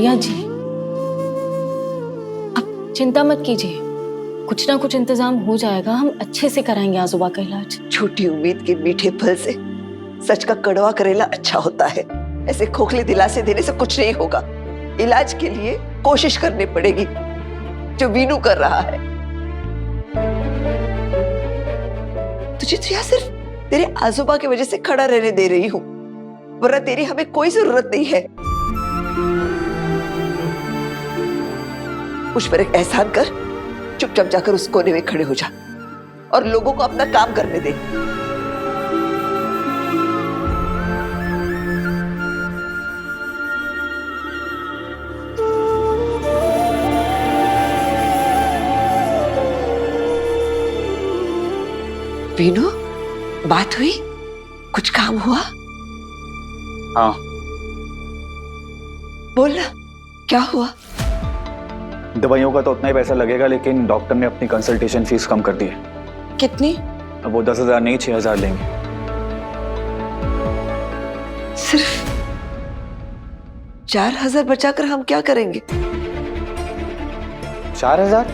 बढ़िया जी, अब चिंता मत कीजिए, कुछ ना कुछ इंतजाम हो जाएगा। हम अच्छे से कराएंगे आजोबा का इलाज। छोटी उम्मीद के मीठे फल से सच का कड़वा करेला अच्छा होता है। ऐसे खोखले दिलासे देने से कुछ नहीं होगा। इलाज के लिए कोशिश करनी पड़ेगी, जो वीनू कर रहा है। तुझे तो यहाँ सिर्फ तेरे आजोबा की वजह से खड़ा रहने दे रही हूँ, वरना तेरी हमें कोई जरूरत नहीं है। मुझ पर एक एहसान कर, चुपचाप जाकर उस कोने में खड़े हो जा और लोगों को अपना काम करने दे। वीनू, बात हुई? कुछ काम हुआ? हाँ। बोल ना, क्या हुआ? दवाइयों का तो उतना ही पैसा लगेगा, लेकिन डॉक्टर ने अपनी कंसल्टेशन फीस कम कर दी है। कितनी? अब वो 10,000 नहीं 6,000 लेंगे। सिर्फ 4,000 बचाकर हम क्या करेंगे? 4,000?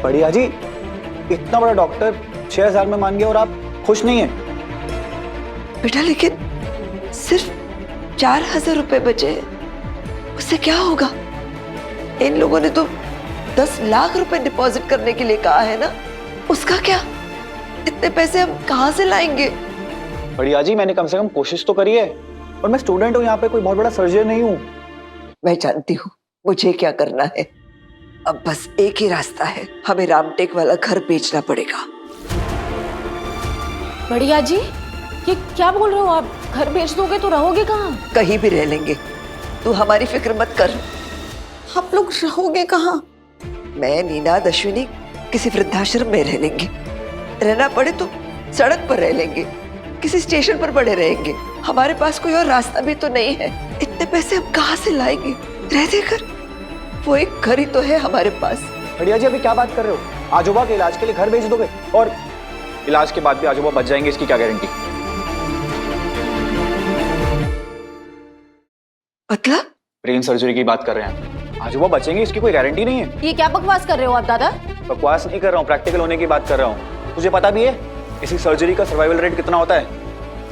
बढ़िया जी, इतना बड़ा डॉक्टर 6,000 में मान गया और आप खुश नहीं है? बेटा, लेकिन सिर्फ 4,000 रुपए बचे, उससे क्या होगा? इन लोगों ने तो 10 लाख रुपए डिपॉजिट करने के लिए कहा है ना, उसका क्या? इतने पैसे हम कहां से लाएंगे? बढ़िया जी, मैंने कम से कम कोशिश तो करी है, और मैं स्टूडेंट हूँ यहाँ पे, कोई बहुत बड़ा सर्जन नहीं हूँ। मैं जानती हूँ मुझे क्या करना है। अब बस एक ही रास्ता है, हमें रामटेक वाला घर बेचना पड़ेगा। बढ़िया जी, ये क्या बोल रहे हो आप? घर बेच दोगे तो रहोगे कहाँ? कहीं भी रह लेंगे, तू हमारी फिक्र मत कर। हम लोग रहोगे कहाँ? मैं, नीना, अश्विनी किसी वृद्धाश्रम में रह लेंगे। रहना पड़े तो सड़क पर रह लेंगे, किसी स्टेशन पर पड़े रहेंगे। हमारे पास कोई और रास्ता भी तो नहीं है। इतने पैसे हम कहाँ से लाएंगे? रह देकर वो एक घर ही तो है हमारे पास। बढ़िया जी, अभी क्या बात कर रहे हो? आजोबा के इलाज के लिए घर बेच दोगे, और इलाज के बाद भी आजोबा बच जाएंगे, इसकी क्या गारंटी? मतलब? ब्रेन सर्जरी की बात कर रहे हैं, आजोबा बचेंगे इसकी कोई गारंटी नहीं है। ये क्या बकवास कर रहे हो आप दादा? बकवास नहीं कर रहा हूँ, प्रैक्टिकल होने की बात कर रहा हूँ। तुझे पता भी है इसी सर्जरी का सर्वाइवल रेट कितना होता है?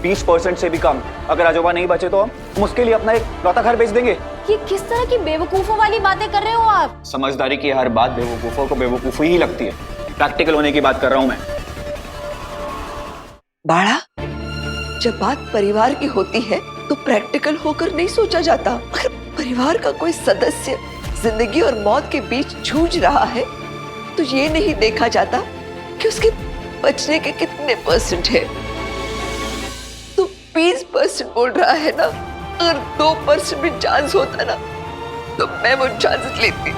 20% से भी कम। अगर आजोबा नहीं बचे तो हम उसके लिए अपना एक लौता घर बेच देंगे। ये किस तरह की बेवकूफों वाली बातें कर रहे हो आप? समझदारी की हर बात बेवकूफों को बेवकूफी ही लगती है। प्रैक्टिकल होने की बात कर रहा हूँ मैं। बाड़ा, जब बात परिवार की होती है तो प्रैक्टिकल होकर नहीं सोचा जाता। अगर परिवार का कोई सदस्य जिंदगी और मौत के बीच जूझ रहा है तो ये नहीं देखा जाता कि उसके बचने के कितने % है। तो 20% बोल रहा है ना, अगर 2% भी चांस होता ना तो मैं वो चांस लेती।